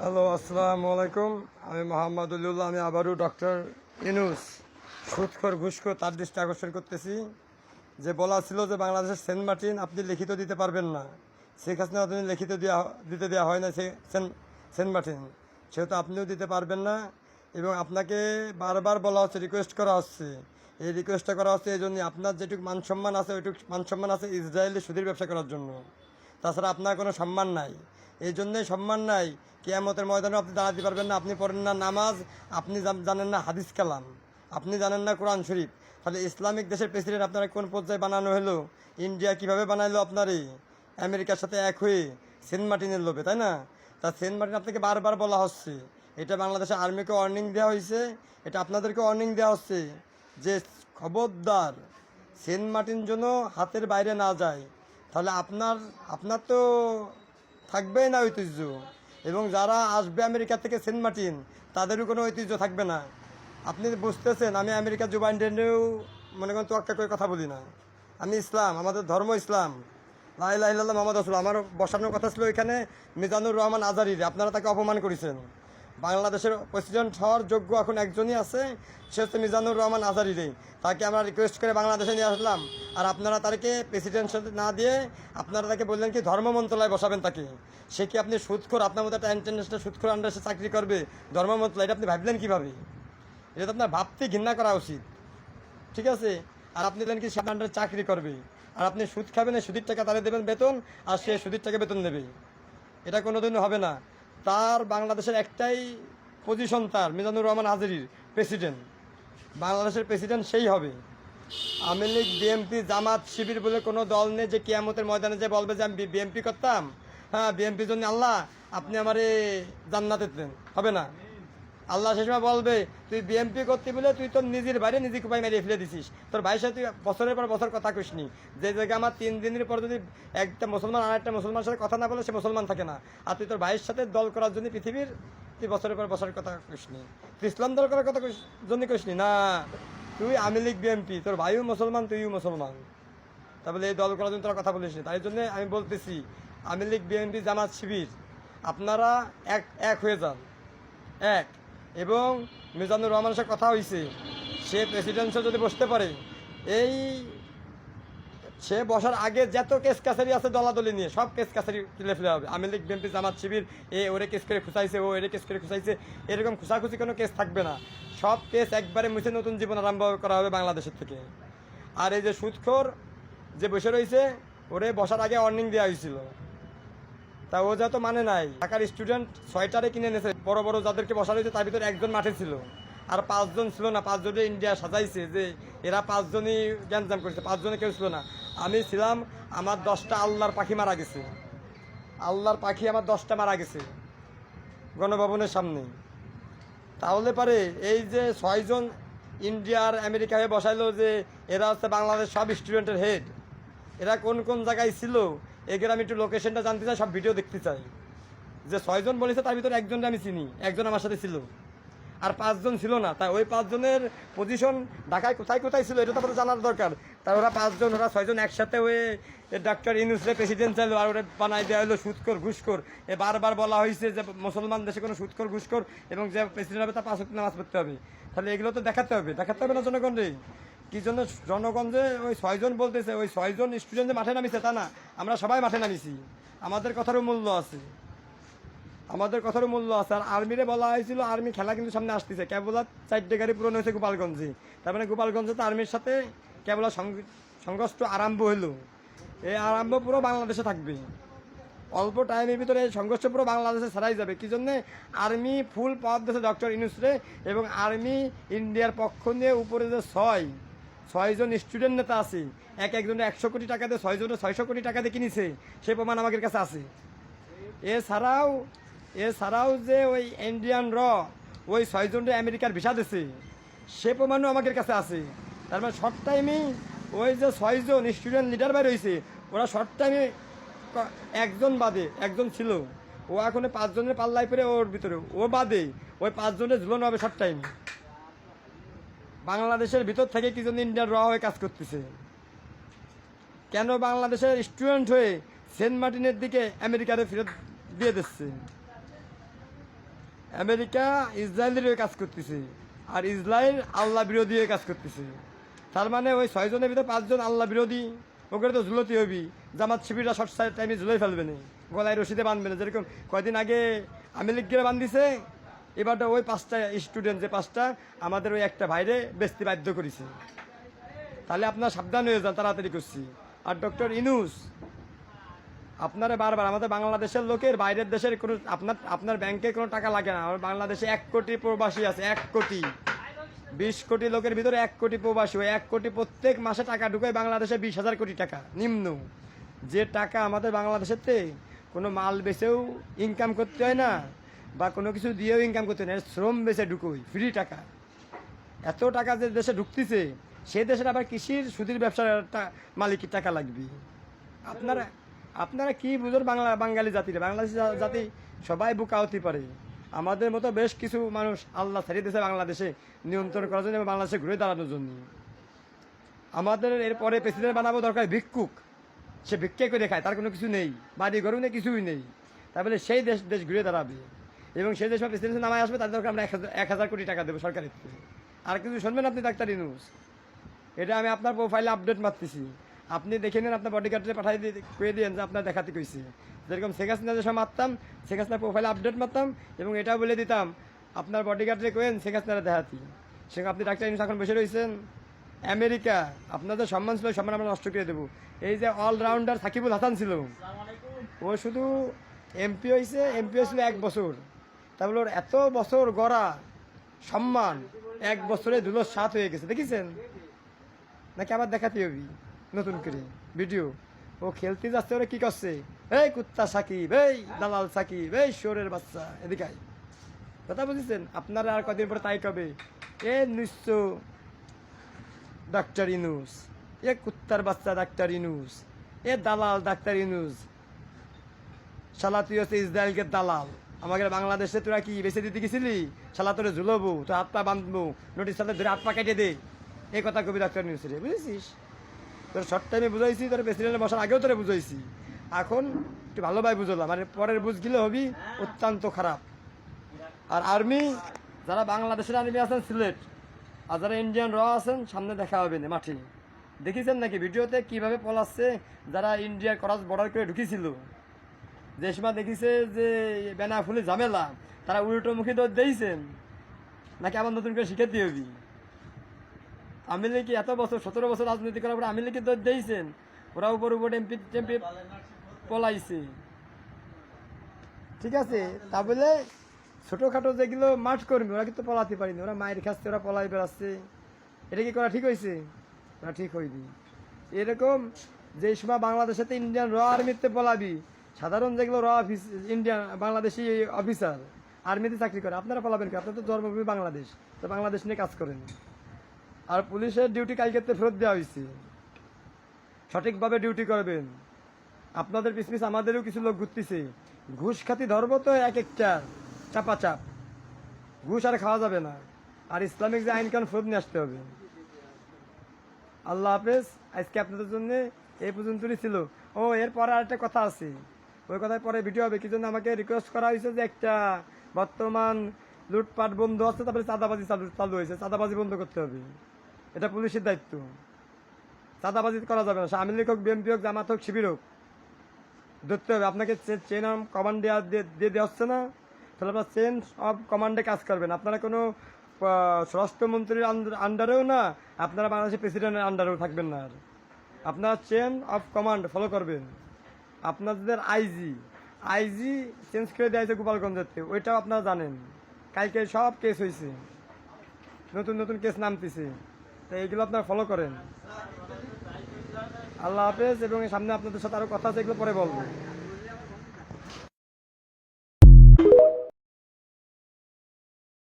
Hello, আসসালামু আলাইকুম। আমি মোহাম্মদুল্লাহ। আমি আবারও ডক্টর ইউনুস সুদখোর ঘুষখোর তার দৃষ্টি আকর্ষণ করতেছি। যে বলা ছিল যে বাংলাদেশের সেন্ট মার্টিন আপনি লিখিত দিতে পারবেন না, শেখ হাসিনা আপনি লিখিত দিতে দেওয়া হয় না সেন্ট মার্টিন, সেহেতু আপনিও দিতে পারবেন না। এবং আপনাকে বারবার বলা হচ্ছে, রিকোয়েস্ট করা হচ্ছে। এই রিকোয়েস্টটা করা হচ্ছে এই জন্য আপনার যেটুকু মান সম্মান আছে ওইটুকু মান সম্মান আছে ইসরায়েলি সুদীর ব্যবসা করার জন্য। তাছাড়া আপনার কোনো সম্মান নাই। এই জন্যই সম্মান নাই, কিয়ামতের ময়দানে আপনি দাঁড়াতে পারবেন না। আপনি পড়েন না নামাজ, আপনি জানেন না হাদিস কালাম, আপনি জানেন না কোরআন শরীফ। তাহলে ইসলামিক দেশের প্রেসিডেন্ট আপনারা কোন পর্যায়ে বানানো হলো? ইন্ডিয়া কিভাবে বানাইলো আপনারই? আমেরিকার সাথে এক হয়ে সেন্ট মার্টিনের লোভে, তাই না? তা সেন্ট মার্টিন আপনাকে বারবার বলা হচ্ছে। এটা বাংলাদেশের আর্মিকে ওয়ার্নিং দেওয়া হয়েছে, এটা আপনাদেরকে ওয়ার্নিং দেওয়া হচ্ছে যে খবরদার সেন্ট মার্টিন যেন হাতের বাইরে না যায়। তাহলে আপনার তো থাকবেই না ঐতিহ্য, এবং যারা আসবে আমেরিকা থেকে সেন্ট মার্টিন তাদেরও কোনো ঐতিহ্য থাকবে না। আপনি বুঝতেছেন, আমি আমেরিকা জো বাইডেনেও মনে করেন তোয়াক্কা করে কথা বলি না। আমি ইসলাম, আমাদের ধর্ম ইসলাম, লা ইলাহা ইল্লাল্লাহ মুহাম্মাদুর রাসূলুল্লাহ। আমার বসানোর কথা ছিল এখানে মিজানুর রহমান আজারির, আপনারা তাকে অপমান করেছেন। বাংলাদেশের প্রেসিডেন্ট হওয়ার যোগ্য এখন একজনই আছে, সে হচ্ছে মিজানুর রহমান আজারিরে। তাকে আমরা রিকোয়েস্ট করে বাংলাদেশে নিয়ে আসলাম, আর আপনারা তাকে প্রেসিডেন্ট না দিয়ে আপনারা তাকে বললেন কি ধর্ম মন্ত্রণালয়ে বসাবেন তাকে। সে কি আপনি সুদখোর, আপনার মতো একটা ইন্টারন্যাশনাল সুদখোর আন্ডারে চাকরি করবে ধর্ম মন্ত্রণালয়? এটা আপনি ভাবলেন কীভাবে? এটা তো আপনার ভাবতে ঘৃণা করা উচিত, ঠিক আছে? আর আপনি দেন কি সে আন্ডারে চাকরি করবে, আর আপনি সুদ খাবেন, সুদের টাকা তারা দেবেন বেতন, আর সে সুদের টাকা বেতন নেবে। এটা কোনোদিনও হবে না। তার বাংলাদেশের একটাই পজিশন, তার মিজানুর রহমান আজহারীর প্রেসিডেন্ট, বাংলাদেশের প্রেসিডেন্ট সেই হবে। আওয়ামী লীগ, বিএনপি, জামাত, শিবির বলে কোনো দল নেই যে কিয়ামতের ময়দানে যে বলবে যে আমি বিএনপি করতাম, হ্যাঁ বিএনপির জন্য আল্লাহ আপনি আমারে জান্নাতে দেন, হবে না। আল্লাহ সে সময় বলবে তুই বিএমপি করতে বলে তুই তোর নিজের বাইরে নিজে কুপাই মেরে ফেলে দিছিস, তোর ভাইয়ের সাথে তুই বছরের পর বছর কথা কইসনি। যে জায়গায় আমার 3 দিনের পর যদি একটা মুসলমান আর একটা মুসলমানের সাথে কথা না বলে সে মুসলমান থাকে না। আর তুই তোর ভাইয়ের সাথে দল করার জন্য পৃথিবীর তুই বছরের পর বছরের কথা কইসনি, তুই ইসলাম দল করার কথা জন্য কইসনি না। তুই আওয়ামী লীগ, বিএমপি, তোর ভাইও মুসলমান, তুইও মুসলমান, তাহলে এই দল করার জন্য তোরা কথা বলিস। তাই জন্য আমি বলতেছি আওয়ামী লীগ, বিএনপি, জামাত, শিবির আপনারা এক হয়ে যান, এক। এবং মিজানুর রহমানের সাথে কথা হয়েছে, সে প্রেসিডেন্সে যদি বসতে পারে, এই সে বসার আগে যত কেস কাছারি আছে দলাদলি নিয়ে সব কেস কাছারি তুলে ফেলে হবে। আওয়ামী লীগ, বিএনপি, জামাত, শিবির ওরে কেস করে খুঁচাইছে, ও এরে কেস করে খুঁচাইছে, এরকম খুঁচাখুচি কোনো কেস থাকবে না। সব কেস একবারে মুছে নতুন জীবন আরম্ভ করা হবে বাংলাদেশের থেকে। আর এই যে সুদখোর যে বসে রয়েছে, ওরে বসার আগে ওয়ার্নিং দেওয়া হয়েছিল, তা ও যত মানে নাই। ঢাকার স্টুডেন্ট 6টারে কিনে এনেছে, বড় বড় যাদেরকে বসা রয়েছে তার ভিতরে একজন মাঠে ছিল, আর 5 জন ছিল না। 5 জনে ইন্ডিয়া সাজাইছে যে এরা 5 জনই গ্যাঞ্জাম করেছে, 5 জনে কেউ ছিল না। আমি ছিলাম, আমার 10টা আল্লাহর পাখি মারা গেছে, আল্লাহর পাখি আমার 10টা মারা গেছে গণভবনের সামনে। তাহলে পারে এই যে 6 জন ইন্ডিয়ার আমেরিকা হয়ে বসাইলো যে এরা হচ্ছে বাংলাদেশ সব স্টুডেন্টের হেড, এরা কোন কোন জায়গায় ছিল এগুলো আমি একটু লোকেশনটা জানতে চাই, সব ভিডিও দেখতে চাই। যে 6 জন বলেছে তার ভিতরে একজনকে আমি চিনি, একজন আমার সাথে ছিল, আর 5 জন ছিল না। তাই ওই 5 জনের পজিশন ঢাকায় কোথায় কোথায় ছিল এটা তো আমাদের জানার দরকার। তাই ওরা 5 জন, ওরা 6 জন একসাথে হয়ে ডক্টর ইউনূসের প্রেসিডেন্ট চাইলো, আর ওরা বানাই দেওয়া হলো সুদখোর ঘুষখোর। বারবার বলা হয়েছে যে মুসলমান দেশে কোনো সুদখোর ঘুষখোর, এবং যে প্রেসিডেন্ট হবে তার 5 ওয়াক্ত নামাজ পড়তে হবে। তাহলে এগুলো তো দেখাতে হবে না জনগণরে? কি জন্য জনগণ যে ওই 6 জন বলতেছে, ওই 6 জন স্টুডেন্ট যে মাঠে নামিছে তা না, আমরা সবাই মাঠে নামিছি। আমাদের কথারও মূল্য আছে, আমাদের কথারও মূল্য আছে। আর আর্মিরে বলা হয়েছিল আর্মি খেলা কিন্তু সামনে আসতেছে, কেবল 4টে গাড়ি পূরণ হয়েছে গোপালগঞ্জে। তার মানে গোপালগঞ্জে তো আর্মির সাথে কেবল সংঘর্ষ আরম্ভ হইল, এই আরম্ভ পুরো বাংলাদেশে থাকবে। অল্প টাইমের ভিতরে এই সংঘর্ষ পুরো বাংলাদেশে ছাড়াই যাবে। কি জন্যে? আর্মি ফুল পাওয়ার দিয়েছে ডক্টর ইউনূসরে, এবং আর্মি ইন্ডিয়ার পক্ষ নিয়ে উপরে যে 6 জন স্টুডেন্ট নেতা আছে, একজনের 100 কোটি টাকা দিয়ে 6 জনের 600 কোটি টাকা দিয়ে কিনেছে, সে প্রমাণ আমাদের কাছে আছে। এছাড়াও যে ওই ইন্ডিয়ান ওই 6 জনের আমেরিকার ভিসা দিছে, সে প্রমাণও আমাদের কাছে আছে। তার মানে শর্ট টাইমে ওই যে 6 জন স্টুডেন্ট লিডার বাইর হয়েছে, ওরা শর্ট টাইমে একজন বাদে একজন ছিল, ও এখন 5 জনের পাল্লাই পরে ওর ভিতরে ও বাদে ওই 5 জনের ঝুলানো হবে শর্ট টাইমে। বাংলাদেশের ভিতর থেকে কি জন্য ইন্ডিয়ান হয়ে কাজ করতেছে? কেন বাংলাদেশের স্টুডেন্ট হয়ে সেন্ট মার্টিনের দিকে আমেরিকারে ফেরত দিয়ে দিচ্ছে? আমেরিকা ইসরায়েলের হয়ে কাজ করতেছে, আর ইসরায়েল আল্লাহ বিরোধী হয়ে কাজ করতেছে। তার মানে ওই 6 জনের ভিতরে 5 জন আল্লাহ বিরোধী, ওকে তো ঝুলতে হবি। জামাত শিবিররা শর্ট সাইড টাইমে ঝুলাই ফেলবে না, গলায় রশিদে বাঁধবে না। যেরকম কয়দিন আগে আমি লিগিয়ে বান্ধিছে, এবারটা ওই 5টা স্টুডেন্ট, যে 5টা আমাদের ওই একটা ভাইরে বেচতে বাধ্য করেছে। তাহলে আপনার সাবধান হয়ে যান, তাড়াতাড়ি করছি। আর ডক্টর ইনুস, আপনারা বারবার আমাদের বাংলাদেশের লোকের বাইরের দেশের কোনো আপনার ব্যাংকে কোনো টাকা লাগে না। আমার বাংলাদেশে 1 কোটি প্রবাসী আছে, 1 কোটি, 20 কোটি লোকের ভিতরে 1 কোটি প্রবাসী। ওই 1 কোটি প্রত্যেক মাসে টাকা ঢুকায় বাংলাদেশে 20,000 কোটি টাকা নিম্ন। যে টাকা আমাদের বাংলাদেশেতে কোনো মাল বেচেও ইনকাম করতে হয় না, বা কোনো কিছু দিয়েও ইনকাম করতে হয় না, শ্রম বেচে ঢুকোই, ফ্রি টাকা। এত টাকা যে দেশে ঢুকতেছে, সে দেশের আবার কৃষির সুদীর ব্যবসার মালিকের টাকা লাগবে। আপনারা কি বুঝুন, বাঙালি জাতিরা, বাংলাদেশ জাতি সবাই বোকা হতে পারে। আমাদের মতো বেশ কিছু মানুষ আল্লাহ ছাড়িয়ে দিয়েছে বাংলাদেশে নিয়ন্ত্রণ করার জন্য এবং বাংলাদেশে ঘুরে দাঁড়ানোর জন্য। আমাদের এরপরে প্রেসিডেন্ট বানাবো দরকার ভিক্ষুক, সে ভিক্ষা করে খায়, তার কোনো কিছু নেই, বাড়ি ঘরও নেই, কিছুই নেই। তারপরে সেই দেশ ঘুরে দাঁড়াবে, এবং সেই দেশ প্রেসিডেন্ট নামায় আসবে, তাদের দরকার আমরা 1,000 কোটি টাকা দেবো সরকারের থেকে। আর কিছু শুনবেন আপনি ডাক্তার ইউনূস? এটা আমি আপনার প্রোফাইলে আপডেট মারতেছি, আপনি দেখে নেন, আপনার বডিগার্ডে পাঠাই দিয়ে কয়ে দিন যে আপনার দেখাতে কইছে। যেরকম শেখ হাসিনা যে সব মারতাম, শেখ হাসিনার প্রোফাইলে আপডেট মারতাম, এবং এটাও বলে দিতাম আপনার বডিগার্ডে কোয়েন শেখ হাসিনারা দেখাতি। সেখানে আপনি ডাক্তার ইউনূস এখন বসে রয়েছেন আমেরিকা। আপনাদের সম্মান ছিল, সম্মান আমরা নষ্ট করে দেবো। এই যে অলরাউন্ডার সাকিবুল হাসান ছিল, ও শুধু এমপি হয়েছিল 1 বছর, তারপরে ওর এত বছর গড়া সম্মান 1 বছরে ধুলোর সাত হয়ে গেছে। দেখেছেন নাকি? আবার দেখাতে হবে নতুন করে ভিডিও। ও খেলতে যাচ্ছে, ওরা কি করছে, এই কুত্তা সাকিব, এই দালাল সাকিব, এই শোরের বাচ্চা, এদিকে কথা বুঝেছেন? আপনারা আর কদিন পরে তাই কবে, এ নিশ্চয় ডাক্তার ইউনূস, এ কুত্তার বাচ্চা ডাক্তার ইউনূস, এ দালাল ডাক্তার ইউনূস, শালা তুই হচ্ছে ইসরায়েলকে দালাল। আমাকে বাংলাদেশে তোরা কি বেঁচে দিতে গেছিলি? শালা তোরে ঝুলবো, তোর হাত পা বাঁধবো, নোটিশ সাথে ধরে হাত পা কেটে দে, এই কথা কবি ডাক্তার ইউনূস রে, বুঝেছিস? তোর শর্ট টাইমে বুঝাইছি, তোর প্রেসিডেন্টের বসার আগেও তোরে বুঝাইছি, এখন একটু ভালোভাবে বুঝলাম, মানে পরের বুঝগিলে হবি অত্যন্ত খারাপ। আর আর্মি, যারা বাংলাদেশের আর্মি আছেন সিলেট, আর যারা ইন্ডিয়ান র আছেন, সামনে দেখা হবে না মাঠে। দেখেছেন নাকি ভিডিওতে কিভাবে পলাচ্ছে? যারা ইন্ডিয়ার ক্রস বর্ডার করে ঢুকেছিল, যে সময় দেখিছে যে বেনাফুলি ঝামেলা, তারা উল্টোমুখী দৌড় দিয়েছেন নাকি আবার নতুন করে শিখাতে হবি? আওয়ামী লীগ এত বছর 17 বছর রাজনীতি করার পরে আওয়ামী লীগকে দৌড় দিয়েছেন, ওরা উপর এমপি পলাইছে, ঠিক আছে? তা বলে ছোটোখাটো যেগুলো মাঠ কর্মী, ওরা কিন্তু পলাতে পারিনি, ওরা মায়ের খাচ্ছে, ওরা পলাই বেড়াচ্ছে। এটা কি করা ঠিক হয়েছে? ওরা ঠিক হয়নি। এরকম যে সময় বাংলাদেশেতে ইন্ডিয়ান র আর্মিতে পলাবি, সাধারণ যেগুলো র ইন্ডিয়ান বাংলাদেশি অফিসার আর্মিতে চাকরি করে, আপনারা পলাবেন কি? আপনার তো জন্মভূমি বাংলাদেশ, তো বাংলাদেশ নিয়ে কাজ করেন। আর পুলিশের ডিউটি কালকে ফেরত দেওয়া হয়েছে, সঠিকভাবে ডিউটি করবেন। আপনাদের পিছ আমাদেরও কিছু লোক ঘুরতেছে, ঘুষ খাতি ধরবো তো এক একটা চাপাচাপ, ঘুষ আর খাওয়া যাবে না। আর ইসলামিক যে আইন কানুন ফেরত নিয়ে আসতে হবে। আল্লাহ হাফেজ। আজকে আপনাদের জন্য এই পর্যন্তই ছিল। ও এরপরে আরেকটা কথা আছে, ওই কথায় পরে ভিডিও হবে। কি জন্য আমাকে রিকোয়েস্ট করা হয়েছে যে একটা বর্তমান লুটপাট বন্ধ আছে, তারপরে চাঁদাবাজি চালু হয়েছে, চাঁদাবাজি বন্ধ করতে হবে। এটা পুলিশের দায়িত্ব, চাঁদাবাজি করা যাবে না। আওয়ামী লীগ হোক, বিএনপি হোক, জামাত হোক, শিবির হোক, ধরতে হবে। আপনাকে চেন অফ কমান্ড দিয়ে দেওয়া হচ্ছে না, তাহলে আপনার চেন অফ কমান্ডে কাজ করবেন। আপনারা কোনো স্বরাষ্ট্রমন্ত্রীর আন্ডারেও না, আপনারা বাংলাদেশের প্রেসিডেন্টের আন্ডারেও থাকবেন না। আর আপনারা চেন অফ কমান্ড ফলো করবেন। আপনাদের আইজি চেঞ্জ করে দেওয়া হয়েছে গোপালগঞ্জের থেকে, ওইটাও আপনারা জানেন। কালকে সব কেস হয়েছে, নতুন নতুন কেস নামতেছে, তো এইগুলো আপনারা ফলো করেন। আল্লাহ হাফেজ। এবং সামনে আপনাদের সাথে আরও কথা আছে, এগুলো পরে বলবো।